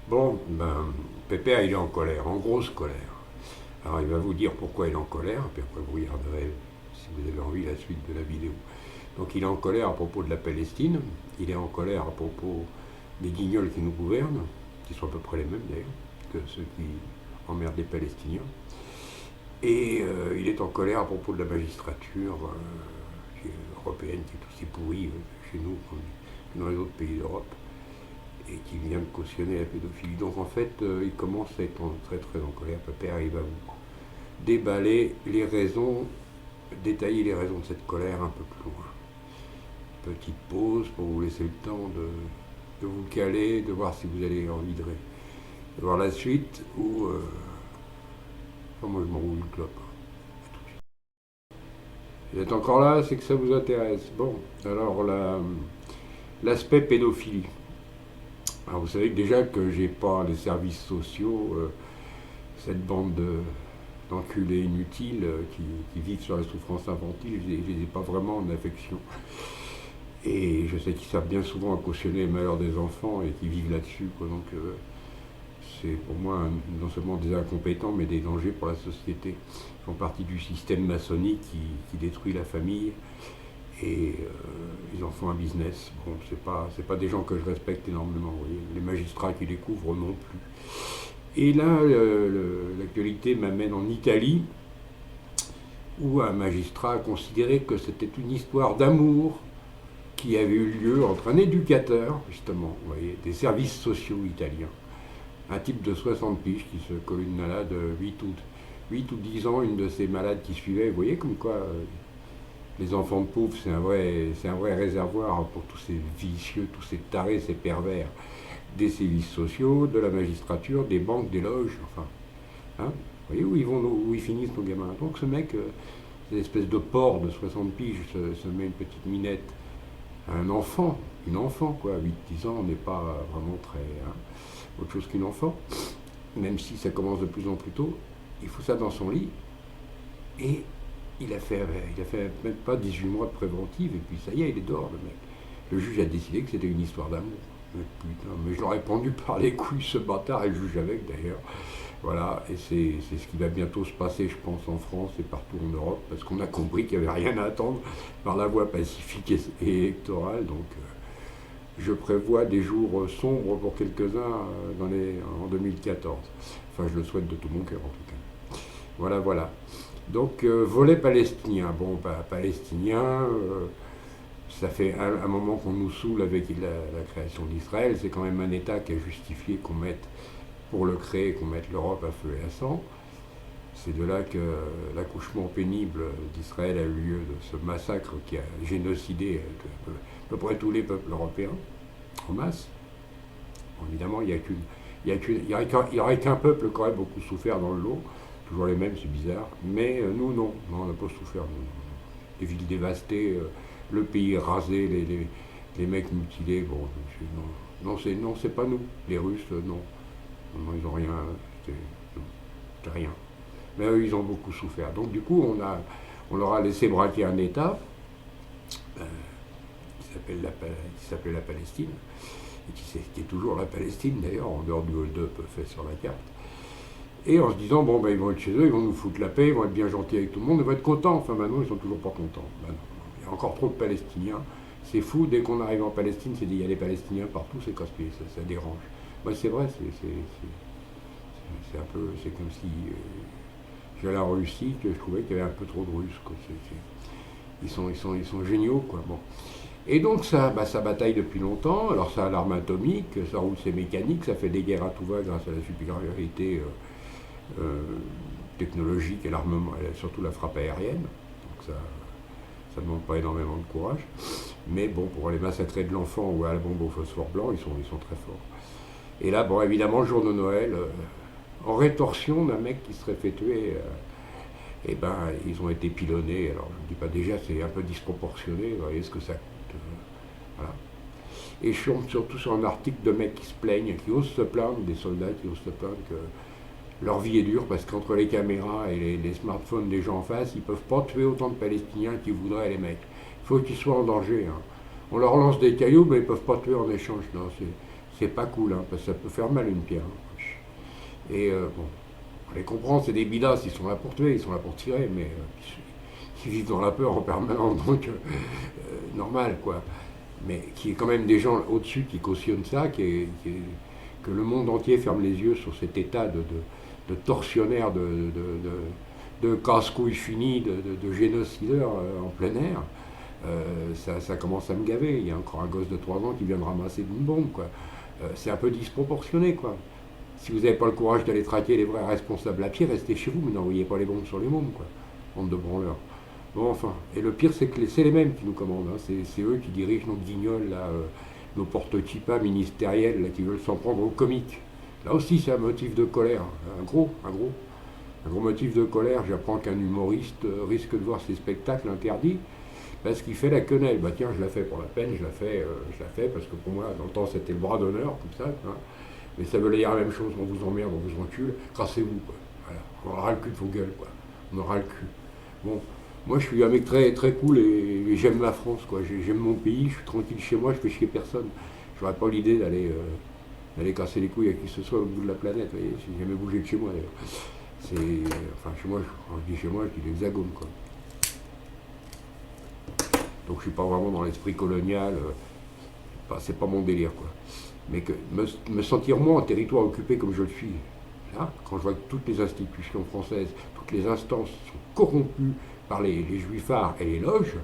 Bon, ben, Pépère, il est en colère, en grosse colère. Alors, il va vous dire pourquoi il est en colère, puis après, vous regarderez, si vous avez envie, la suite de la vidéo. Donc, il est en colère à propos de la Palestine, il est en colère à propos des guignols qui nous gouvernent, qui sont à peu près les mêmes d'ailleurs que ceux qui emmerdent les Palestiniens. Et il est en colère à propos de la magistrature européenne qui est aussi pourrie chez nous que dans les autres pays d'Europe et qui vient de cautionner la pédophilie. Donc en fait, il commence à être très très en colère. Pépère, il va vous déballer les raisons, détailler les raisons de cette colère un peu plus loin. Petite pause pour vous laisser le temps de vous caler, de voir si vous avez envie de voir la suite ou... enfin, moi je m'en roule une clope. Vous êtes encore là, c'est que ça vous intéresse. Bon, alors l'aspect pédophilie. Alors vous savez déjà que j'ai pas les services sociaux, cette bande d'enculés inutiles qui vivent sur la souffrance infantile, je les ai pas vraiment en affection. Et je sais qu'ils savent bien souvent cautionner les malheurs des enfants et qui vivent là-dessus. Donc c'est pour moi non seulement des incompétents, mais des dangers pour la société. Ils font partie du système maçonnique qui détruit la famille et ils en font un business. Bon, c'est pas des gens que je respecte énormément. Vous voyez. Les magistrats qui découvrent non plus. Et là, l'actualité m'amène en Italie, où un magistrat a considéré que c'était une histoire d'amour qui avait eu lieu entre un éducateur, justement, vous voyez, des services sociaux italiens, un type de 60 piges qui se colle une malade 8 ou 10 ans, une de ces malades qui suivait. Vous voyez comme quoi les enfants de pauvres, c'est un vrai réservoir pour tous ces vicieux, tous ces tarés, ces pervers des services sociaux, de la magistrature, des banques, des loges, enfin. Hein, vous voyez où ils finissent nos gamins. Donc ce mec, cette espèce de porc de 60 piges, se met une petite minette à un enfant, une enfant quoi, 8-10 ans, on n'est pas vraiment très hein, autre chose qu'une enfant, même si ça commence de plus en plus tôt, il faut ça dans son lit, et il a fait même pas 18 mois de préventive, et puis ça y est, il est dehors le mec. Le juge a décidé que c'était une histoire d'amour. Mais putain, mais je l'aurais pendu par les couilles ce bâtard, et le juge avec d'ailleurs. Voilà, et c'est ce qui va bientôt se passer, je pense, en France et partout en Europe, parce qu'on a compris qu'il n'y avait rien à attendre par la voie pacifique et électorale. Donc, je prévois des jours sombres pour quelques-uns en 2014. Enfin, je le souhaite de tout mon cœur, en tout cas. Voilà, voilà. Donc, volet palestinien. Bon, bah, palestinien, ça fait un moment qu'on nous saoule avec la création d'Israël. C'est quand même un État qui a justifié qu'on mette pour le créer, qu'on mette l'Europe à feu et à sang. C'est de là que l'accouchement pénible d'Israël a eu lieu, de ce massacre qui a génocidé à peu près tous les peuples européens, en masse. Bon, évidemment, il n'y aurait qu'un peuple qui aurait beaucoup souffert dans le lot, toujours les mêmes, c'est bizarre, mais nous, non, non, on n'a pas souffert. Les villes dévastées, le pays rasé, les mecs mutilés, bon, non, c'est pas nous, les Russes, non. Non, ils n'ont rien, c'est rien. Mais eux, ils ont beaucoup souffert. Donc du coup, on leur a laissé braquer un État euh, qui s'appelait la Palestine, et qui est toujours la Palestine d'ailleurs, en dehors du hold-up fait sur la carte. Et en se disant, bon, ben, ils vont être chez eux, ils vont nous foutre la paix, ils vont être bien gentils avec tout le monde, ils vont être contents. Enfin, maintenant, ils sont toujours pas contents. Ben, non, il y a encore trop de Palestiniens. C'est fou, dès qu'on arrive en Palestine, c'est dit, il y a des Palestiniens partout, c'est casse-pied, ça dérange. Moi, c'est vrai, c'est un peu, c'est comme si j'allais en Russie, que je trouvais qu'il y avait un peu trop de Russes. Quoi. Ils sont géniaux, quoi. Bon. Et donc ça bataille depuis longtemps. Alors ça a l'arme atomique, ça roule ses mécaniques, ça fait des guerres à tout va grâce à la supériorité euh, technologique et l'armement, et surtout la frappe aérienne. Donc ça ne demande pas énormément de courage. Mais bon, pour aller massacrer de l'enfant ou à la bombe au phosphore blanc, ils sont très forts. Et là, bon, évidemment, le jour de Noël, en rétorsion d'un mec qui serait fait tuer, eh ben, ils ont été pilonnés. Alors, je ne dis pas déjà, c'est un peu disproportionné, vous voyez ce que ça coûte. Voilà. Et je tombe surtout sur un article de mecs qui se plaignent, qui osent se plaindre, des soldats qui osent se plaindre que leur vie est dure parce qu'entre les caméras et les smartphones des gens en face, ils ne peuvent pas tuer autant de Palestiniens qu'ils voudraient, les mecs. Il faut qu'ils soient en danger. Hein. On leur lance des cailloux, mais ils ne peuvent pas tuer en échange. Non, c'est pas cool, hein, parce que ça peut faire mal une pierre. Hein. Et bon, on les comprend, c'est des bidas, ils sont là pour tuer, ils sont là pour tirer, mais qui vivent dans la peur en permanence, donc normal, quoi. Mais qui est quand même des gens au-dessus qui cautionnent ça, que le monde entier ferme les yeux sur cet état de tortionnaire, de casse-couilles finis, de génocideurs en plein air. Ça commence à me gaver. Il y a encore un gosse de 3 ans qui vient de ramasser une bombe, quoi. C'est un peu disproportionné, quoi. Si vous n'avez pas le courage d'aller traquer les vrais responsables à pied, restez chez vous, mais n'envoyez pas les bombes sur les mômes, quoi. Bande de branleurs. Bon, enfin. Et le pire, c'est que c'est les mêmes qui nous commandent. Hein. C'est eux qui dirigent nos guignols, là, nos porte-tipas ministériels, là, qui veulent s'en prendre aux comiques. Là aussi, c'est un motif de colère. Un gros motif de colère. J'apprends qu'un humoriste risque de voir ses spectacles interdits parce qu'il fait la quenelle. Bah tiens, je la fais pour la peine, je la fais parce que pour moi, dans le temps, c'était le bras d'honneur, comme ça. Hein. Mais ça veut dire la même chose, on vous emmerde, on vous encule, cassez-vous, quoi. Voilà. On aura le cul de vos gueules, quoi. On aura le cul. Bon, moi je suis un mec très, très cool et j'aime ma France, quoi. J'aime mon pays, je suis tranquille chez moi, je fais chier personne. J'aurais pas l'idée d'aller casser les couilles à qui que ce soit au bout de la planète, vous voyez, j'ai jamais bougé de chez moi, d'ailleurs. Enfin, chez moi, quand je dis chez moi, je dis l'Hexagone, quoi. Donc je suis pas vraiment dans l'esprit colonial, c'est pas mon délire, quoi. Mais que me sentir moi en territoire occupé comme je le suis, là, quand je vois que toutes les institutions françaises, toutes les instances sont corrompues par les juifards et les loges,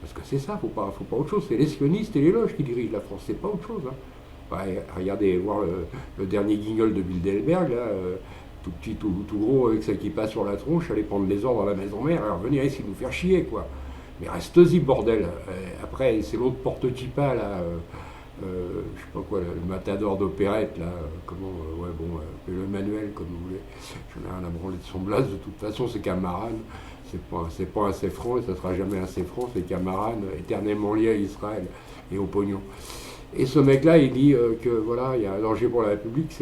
parce que c'est ça, faut pas autre chose, c'est les sionistes et les loges qui dirigent la France, c'est pas autre chose. Hein. Ouais, regardez, voir le dernier guignol de Bilderberg, là, tout petit, tout gros, avec ça qui passe sur la tronche, aller prendre les ordres à la maison mère, alors venir ici nous faire chier, quoi. Mais reste-y, bordel. Après, c'est l'autre porte-tipa, là, je sais pas quoi, le matador d'opérette, là, ouais, bon, le manuel, comme vous voulez. J'en ai rien à branler de son blaze, de toute façon, c'est Camarade. C'est pas assez franc, et ça sera jamais assez franc, c'est Camarade, éternellement lié à Israël et au pognon. Et ce mec-là, il dit que, voilà, il y a un danger pour la République,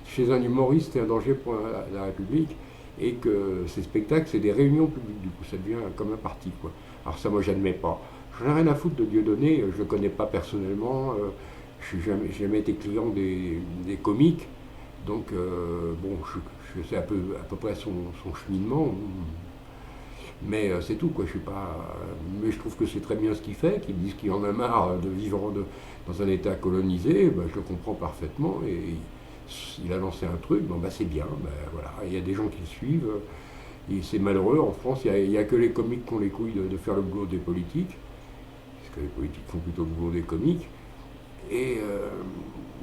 chez un humoriste, c'est un danger pour la République, et que ces spectacles, c'est des réunions publiques, du coup, ça devient comme un parti, quoi. Alors ça, moi, j'admets pas. J'en ai rien à foutre de Dieudonné, je le connais pas personnellement, je n'ai jamais été client des comiques, donc bon, je sais à peu près son cheminement, mais c'est tout, quoi. Je suis pas, mais je trouve que c'est très bien ce qu'il fait, qu'il dise qu'il en a marre de vivre dans un État colonisé, ben, je le comprends parfaitement, et il a lancé un truc, bon, ben, c'est bien, ben, voilà, il y a des gens qui le suivent, et c'est malheureux, en France, il n'y a que les comiques qui ont les couilles de faire le boulot des politiques, parce que les politiques font plutôt le boulot des comiques, et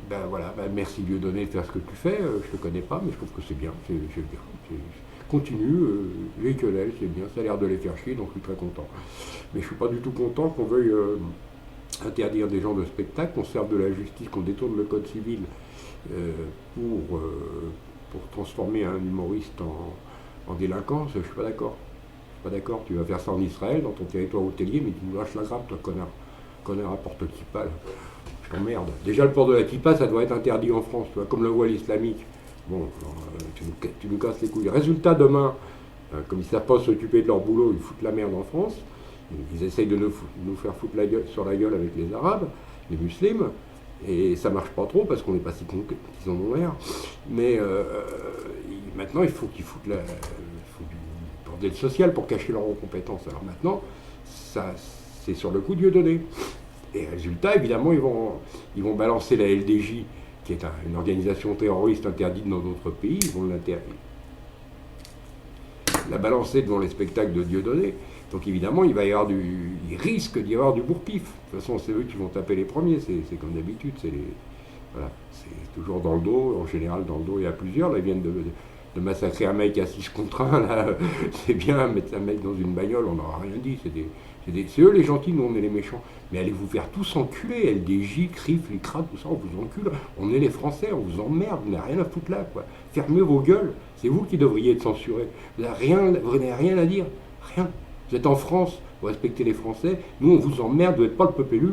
ben voilà, ben merci Dieudonné de faire ce que tu fais, je te connais pas, mais je trouve que c'est bien, continue, les querelles, c'est bien, ça a l'air de les faire chier, donc je suis très content. Mais je suis pas du tout content qu'on veuille interdire des gens de spectacle, qu'on serve de la justice, qu'on détourne le code civil pour transformer un humoriste en délinquance, je suis pas d'accord. Je suis pas d'accord, tu vas faire ça en Israël, dans ton territoire hôtelier, mais tu nous lâches la grappe, toi, connard. Connard à porte-kippa, là. Je t'emmerde. Déjà, le port de la kippa, ça doit être interdit en France, tu vois, comme le voile islamique. Bon, alors, tu nous casses les couilles. Résultat, demain, comme ils ne savent pas s'occuper de leur boulot, ils foutent la merde en France. Ils essayent de nous faire foutre sur la gueule avec les Arabes, les musulmans. Et ça marche pas trop parce qu'on n'est pas si con qu'ils en ont l'air. Mais maintenant, il faut qu'ils foutent du bordel social pour cacher leurs incompétences. Alors maintenant, ça, c'est sur le coup Dieudonné. Et résultat, évidemment, ils vont balancer la LDJ, qui est une organisation terroriste interdite dans d'autres pays, ils vont la balancer devant les spectacles de Dieudonné. Donc évidemment, il risque d'y avoir du bourre-pif. De toute façon, c'est eux qui vont taper les premiers, c'est comme d'habitude. Voilà, c'est toujours dans le dos, en général dans le dos, il y a plusieurs. Là, ils viennent de massacrer un mec à 6 contre 1, là, c'est bien, mettre un mec dans une bagnole, on n'aura rien dit. C'est eux les gentils, nous on est les méchants. Mais allez vous faire tous enculer, LDJ, CRIF, l'ICRA, tout ça, on vous encule. On est les Français, on vous emmerde, vous n'avez rien à foutre là, quoi. Fermez vos gueules, c'est vous qui devriez être censurés. Vous n'avez rien à dire, rien. Vous êtes en France, vous respectez les Français, nous on vous emmerde, vous n'êtes pas le peuple élu,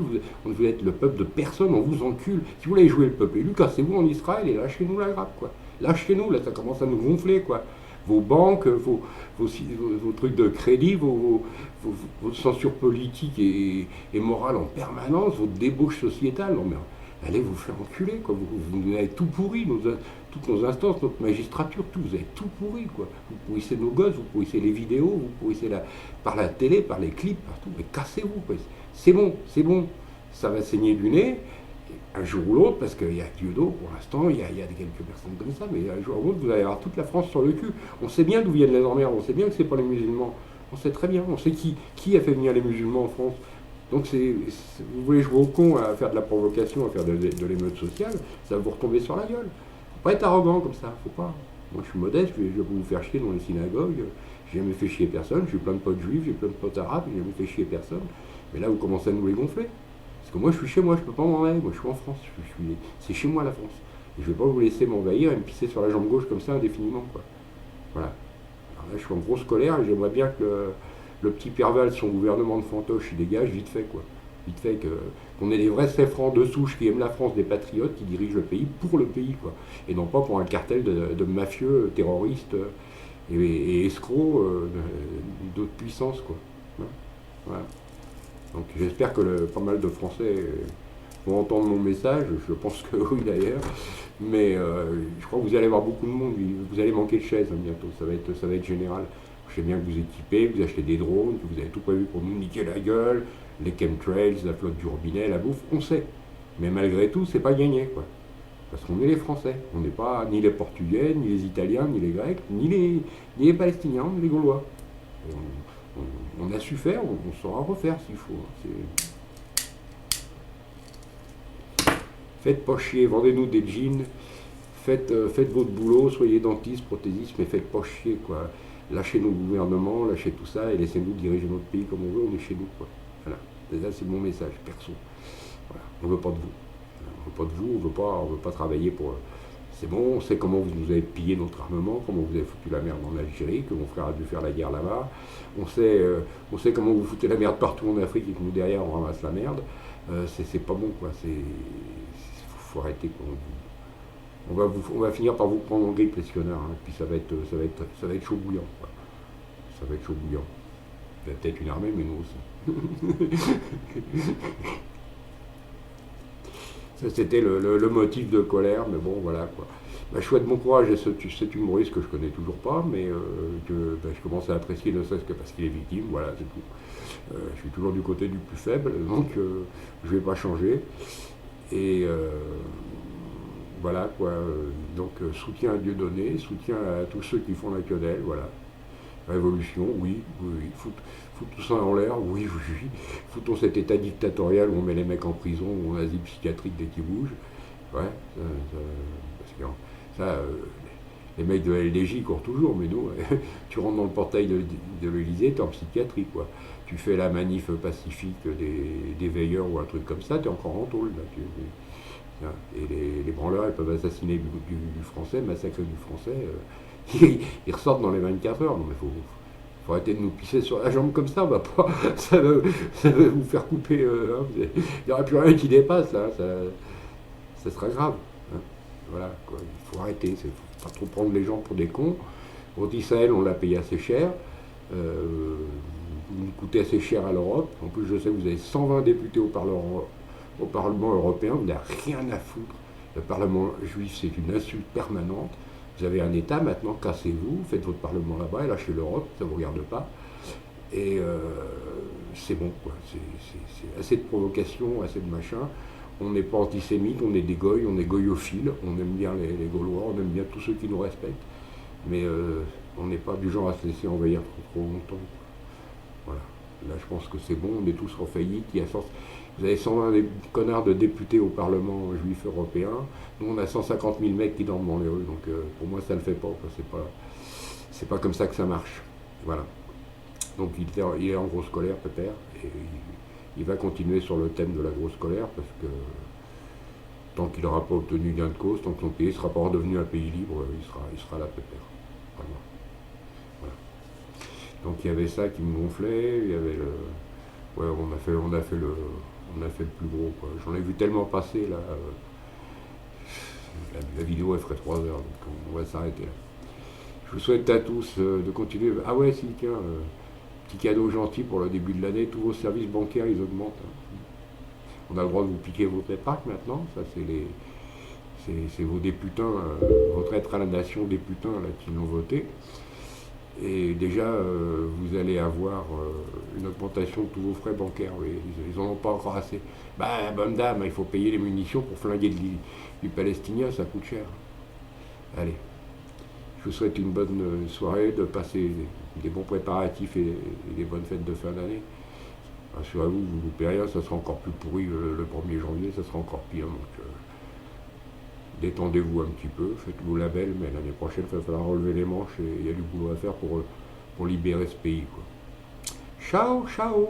vous êtes le peuple de personne, on vous encule. Si vous voulez jouer le peuple élu, cassez-vous en Israël et lâchez-nous la grappe, quoi. Lâchez-nous, là ça commence à nous gonfler, quoi. Vos banques, vos trucs de crédit, votre censure politique et morale en permanence, votre débauche sociétale. Non, mais allez vous faire enculer, quoi. Vous avez tout pourri, toutes nos instances, notre magistrature, tout, vous avez tout pourri, quoi. Vous pourrissez nos gosses, vous pourrissez les vidéos, vous pourrissez par la télé, par les clips, partout, mais cassez-vous, quoi. C'est bon, ça va saigner du nez, un jour ou l'autre, parce qu'il y a Dieu d'eau pour l'instant, il y a quelques personnes comme ça, mais un jour ou l'autre, vous allez avoir toute la France sur le cul. On sait bien d'où viennent les emmerdes, on sait bien que c'est pas les musulmans, on sait très bien, on sait qui a fait venir les musulmans en France. Donc vous voulez jouer au con à faire de la provocation, à faire de l'émeute sociale, ça va vous retomber sur la gueule. Faut pas être arrogant comme ça, faut pas. Moi je suis modeste, je vais vous faire chier dans les synagogues, j'ai jamais fait chier personne, j'ai plein de potes juifs, j'ai plein de potes arabes, j'ai jamais fait chier personne. Mais là vous commencez à nous les gonfler. Parce que moi je suis chez moi, je peux pas m'en aller, moi je suis en France, c'est chez moi la France. Et je vais pas vous laisser m'envahir et me pisser sur la jambe gauche comme ça indéfiniment, quoi. Voilà. Alors là je suis en grosse colère et j'aimerais bien que le petit Perval, son gouvernement de fantoche, il dégage vite fait, quoi. Vite fait qu'on ait des vrais francs de souche qui aiment la France, des patriotes qui dirigent le pays pour le pays, quoi. Et non pas pour un cartel de mafieux, terroristes et escrocs d'autres puissances, quoi. Voilà. Donc j'espère que pas mal de Français vont entendre mon message, je pense que oui d'ailleurs, mais je crois que vous allez avoir beaucoup de monde, vous allez manquer de chaises bientôt, ça va être général. Je sais bien que vous équipez, vous achetez des drones, que vous avez tout prévu pour nous niquer la gueule, les chemtrails, la flotte du robinet, la bouffe, on sait. Mais malgré tout, c'est pas gagné, quoi. Parce qu'on est les Français, on n'est pas ni les Portugais, ni les Italiens, ni les Grecs, ni les Palestiniens, ni les Gaulois. On a su faire, on saura refaire s'il faut. Faites pas chier, vendez-nous des jeans, faites votre boulot, soyez dentiste, prothésiste, mais faites pas chier, quoi. Lâchez nos gouvernements, lâchez tout ça et laissez-nous diriger notre pays comme on veut, on est chez nous, quoi. Voilà. Et ça, c'est mon message, perso. Voilà. On veut pas de vous. On veut pas de vous, on veut pas travailler pour... C'est bon, on sait comment vous nous avez pillé notre armement, comment vous avez foutu la merde en Algérie, que mon frère a dû faire la guerre là-bas. On sait comment vous foutez la merde partout en Afrique et que nous, derrière, on ramasse la merde. C'est pas bon, quoi. Faut arrêter, quoi. On va finir par vous prendre en grippe, les squonneurs, hein. Puis ça va être chaud bouillant, quoi. Ça va être chaud bouillant. Il y a peut-être une armée, mais nous aussi. Ça, c'était le motif de colère, mais bon, voilà, quoi. Bah, je souhaite bon courage à cet humoriste que je connais toujours pas, mais que je commence à apprécier, ne serait-ce que parce qu'il est victime, voilà, c'est tout. Je suis toujours du côté du plus faible, donc je vais pas changer. Et voilà, quoi. Donc soutien à Dieudonné, soutien à tous ceux qui font la quenelle, voilà. Révolution, oui. Fout tout ça en l'air, oui. Foutons cet état dictatorial où on met les mecs en prison ou en asile psychiatrique dès qu'ils bougent. Ouais, parce que ça, les mecs de la LDJ courent toujours, mais nous, tu rentres dans le portail de l'Elysée, t'es en psychiatrie, quoi. Tu fais la manif pacifique des veilleurs ou un truc comme ça, t'es encore en tôle, là. Et les branleurs, ils peuvent assassiner du français, massacrer du français. Ils ressortent dans les 24 heures. Non, mais faut arrêter de nous pisser sur la jambe comme ça. On va pas, ça va vous faire couper. Il n'y aura plus rien qui dépasse, là. Ça sera grave. Hein. Voilà, quoi. Il faut arrêter. Il ne faut pas trop prendre les gens pour des cons. On dit Sahel, on l'a payé assez cher. Vous coûtez assez cher à l'Europe. En plus, je sais que vous avez 120 députés au Parlement européen. Vous n'avez rien à foutre. Le Parlement juif, c'est une insulte permanente. Vous avez un État, maintenant, cassez-vous, faites votre Parlement là-bas et lâchez l'Europe, ça ne vous regarde pas. Et c'est bon, quoi. C'est assez de provocation, assez de machin. On n'est pas antisémite, on est des goy, on est goyophiles, on aime bien les Gaulois, on aime bien tous ceux qui nous respectent. Mais on n'est pas du genre à se laisser envahir trop longtemps. Voilà. Là, je pense que c'est bon, on est tous en faillite. Vous avez 120 connards de députés au Parlement juif européen. Nous, on a 150 000 mecs qui dorment dans les rues. Donc, pour moi, ça ne le fait pas. C'est pas comme ça que ça marche. Voilà. Donc, il est en grosse colère, Pépère. Et il va continuer sur le thème de la grosse colère parce que tant qu'il n'aura pas obtenu gain de cause, tant que son pays ne sera pas redevenu un pays libre, il sera là, Pépère. Vraiment. Voilà. Donc, il y avait ça qui me gonflait. Il y avait le... Ouais, on a fait le plus gros, quoi. J'en ai vu tellement passer, là. La vidéo, elle ferait 3 heures, donc on va s'arrêter là. Je vous souhaite à tous de continuer. Ah ouais, si, tiens, petit cadeau gentil pour le début de l'année, tous vos services bancaires, ils augmentent. Hein. On a le droit de vous piquer votre épargne maintenant. Ça, c'est vos députants, retraite à la nation des putains là, qui l'ont voté. Et déjà, vous allez avoir une augmentation de tous vos frais bancaires. Oui, ils n'en ont pas encore assez. Ben, bonne dame, il faut payer les munitions pour flinguer du Palestinien, ça coûte cher. Allez, je vous souhaite une bonne soirée, de passer des bons préparatifs et des bonnes fêtes de fin d'année. Rassurez-vous, vous ne loupez rien, ça sera encore plus pourri le 1er janvier, ça sera encore pire. Donc, détendez-vous un petit peu, faites-vous la belle, mais l'année prochaine, il va falloir relever les manches et il y a du boulot à faire pour libérer ce pays, quoi. Ciao, ciao!